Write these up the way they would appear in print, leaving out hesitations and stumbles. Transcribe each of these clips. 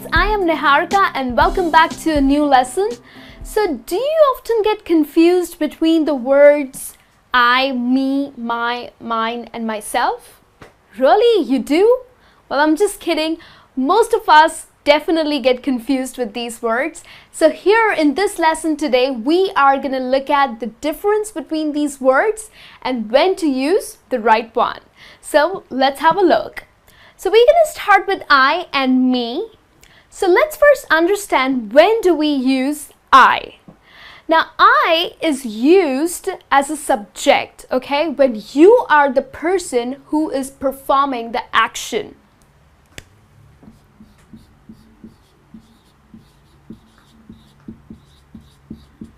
guys, I am Niharika and welcome back to a new lesson. So do you often get confused between the words I, me, my, mine and myself? Really, you do? Well, I'm just kidding. Most of us definitely get confused with these words. So here in this lesson today, we are going to look at the difference between these words and when to use the right one. So let's have a look. So we're going to start with I and me. So let's first understand when do we use I. Now I is used as a subject, okay, when you are the person who is performing the action.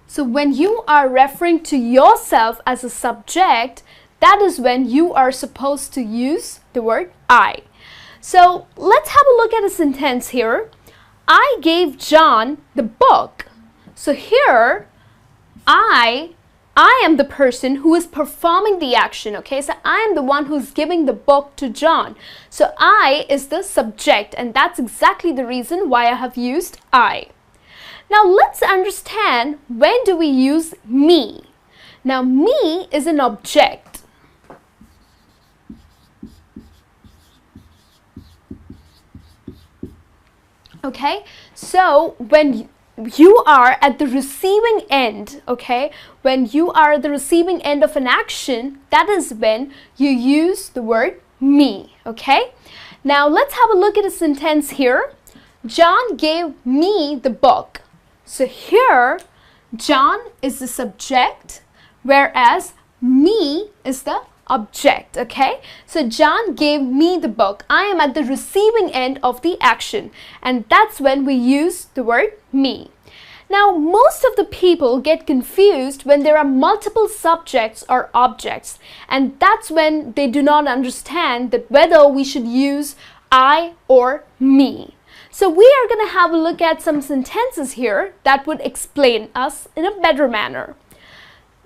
So when you are referring to yourself as a subject, that is when you are supposed to use the word I. So let's have a look at a sentence here. I gave John the book. So here, I am the person who is performing the action, okay? So I am the one who's giving the book to John. So I is the subject, and that's exactly the reason why I have used I. Now let's understand when do we use me. Now me is an object. Okay, so when you are at the receiving end, okay, when you are at the receiving end of an action, that is when you use the word me, okay? Now let's have a look at a sentence here. John gave me the book. So here, John is the subject, whereas me is the object, okay? So John gave me the book. I am at the receiving end of the action, and that's when we use the word me. Now, most of the people get confused when there are multiple subjects or objects, and that's when they do not understand that whether we should use I or me. So we are going to have a look at some sentences here that would explain us in a better manner.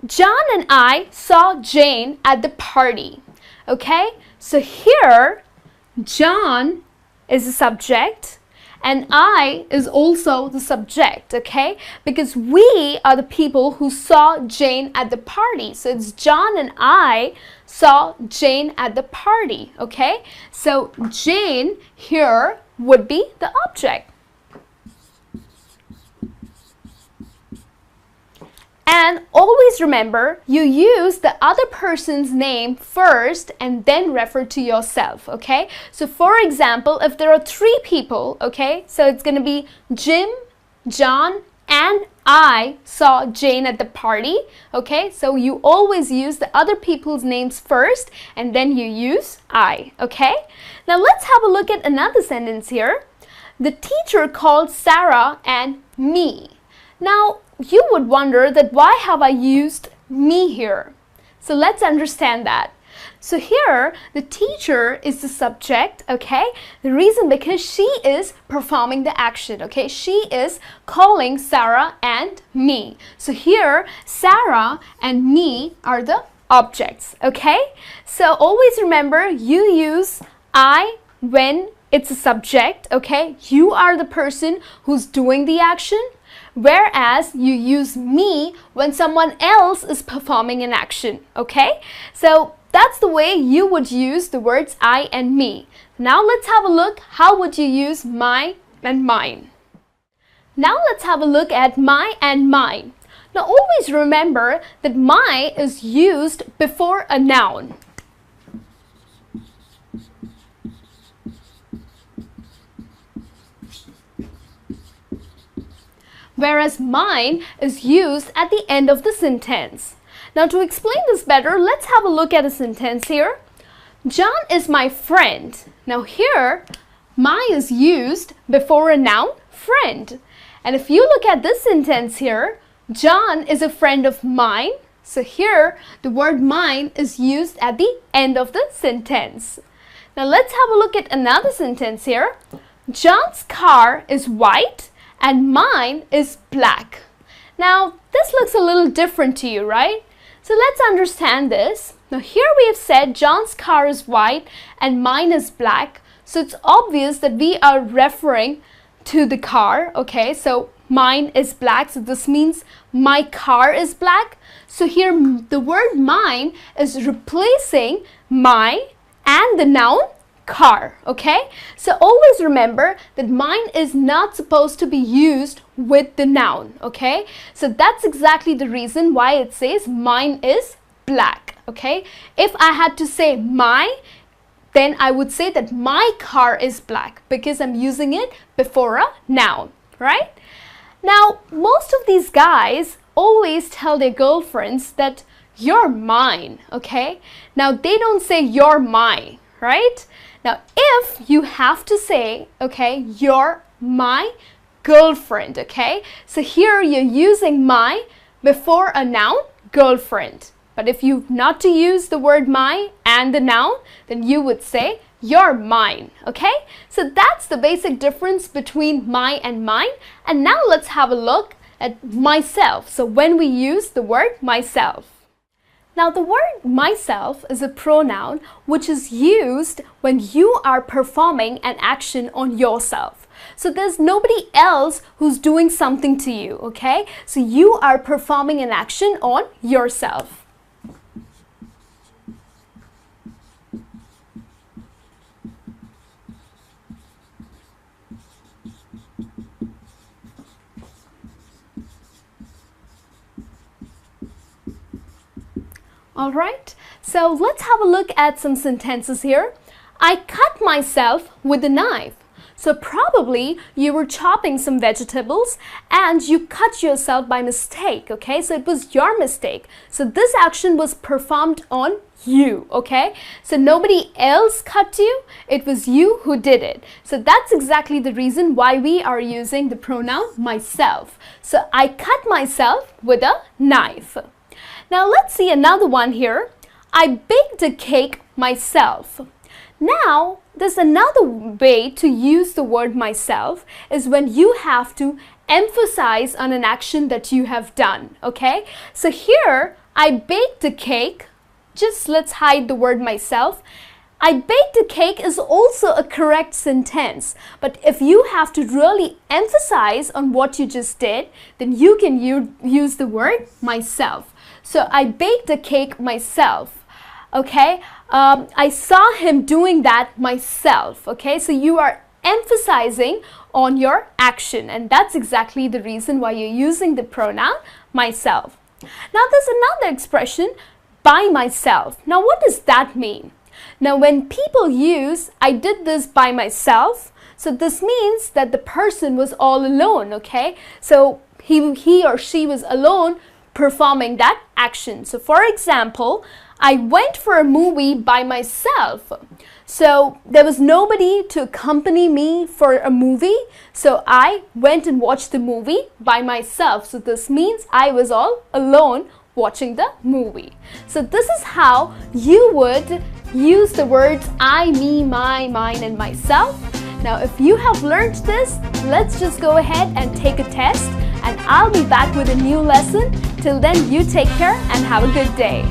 John and I saw Jane at the party. Okay, so here John is the subject and I is also the subject, okay, because we are the people who saw Jane at the party. So it's John and I saw Jane at the party, okay? So Jane here would be the object. And always remember, you use the other person's name first and then refer to yourself, okay? So for example, if there are three people, okay, so it's going to be Jim, John, and I saw Jane at the party, okay? So you always use the other people's names first and then you use I, okay? Now let's have a look at another sentence here. The teacher called Sarah and me. Now, you would wonder that why have I used me here? So let's understand that. So here, the teacher is the subject, okay? The reason because she is performing the action, okay? She is calling Sarah and me. So here, Sarah and me are the objects, okay? So always remember, you use I when it's a subject, okay? You are the person who's doing the action. Whereas you use me when someone else is performing an action, okay? So that's the way you would use the words I and me. Now let's have a look, how would you use my and mine? Now let's have a look at my and mine. Now always remember that my is used before a noun. Whereas mine is used at the end of the sentence. Now to explain this better, let's have a look at a sentence here. John is my friend. Now here, my is used before a noun, friend. And if you look at this sentence here, John is a friend of mine. So here, the word mine is used at the end of the sentence. Now let's have a look at another sentence here. John's car is white and mine is black. Now, this looks a little different to you, right? So let's understand this. Now here we have said John's car is white and mine is black. So it's obvious that we are referring to the car, okay? So mine is black, so this means my car is black. So here the word mine is replacing my and the noun car, okay? So always remember that mine is not supposed to be used with the noun, okay? So that's exactly the reason why it says mine is black, okay? If I had to say my, then I would say that my car is black because I'm using it before a noun, right? Now, most of these guys always tell their girlfriends that you're mine, okay? Now, they don't say you're my, right? Now, if you have to say, okay, you're my girlfriend, okay? So here you're using my before a noun, girlfriend. But if you not to use the word my and the noun, then you would say you're mine, okay? So that's the basic difference between my and mine. And now let's have a look at myself. So when we use the word myself. Now the word myself is a pronoun which is used when you are performing an action on yourself. So there's nobody else who's doing something to you, okay? So you are performing an action on yourself. Alright, so let's have a look at some sentences here. I cut myself with a knife. So probably you were chopping some vegetables and you cut yourself by mistake, okay? So it was your mistake. So this action was performed on you, okay? So nobody else cut you, it was you who did it. So that's exactly the reason why we are using the pronoun myself. So I cut myself with a knife. Now let's see another one here. I baked a cake myself. Now there's another way to use the word myself is when you have to emphasize on an action that you have done, okay? So here I baked a cake. Just let's hide the word myself. I baked a cake is also a correct sentence, but if you have to really emphasize on what you just did, then you can use the word myself. So I baked a cake myself, okay? I saw him doing that myself, okay? So you are emphasizing on your action, and that's exactly the reason why you're using the pronoun myself. Now there's another expression, by myself. Now what does that mean? Now when people use I did this by myself, so this means that the person was all alone, okay? So he or she was alone performing that action. So for example, I went for a movie by myself. So there was nobody to accompany me for a movie. So I went and watched the movie by myself. So this means I was all alone watching the movie. So this is how you would use the words I, me, my, mine, and myself. Now if you have learned this, let's just go ahead and take a test, and I'll be back with a new lesson. Till then, you take care and have a good day.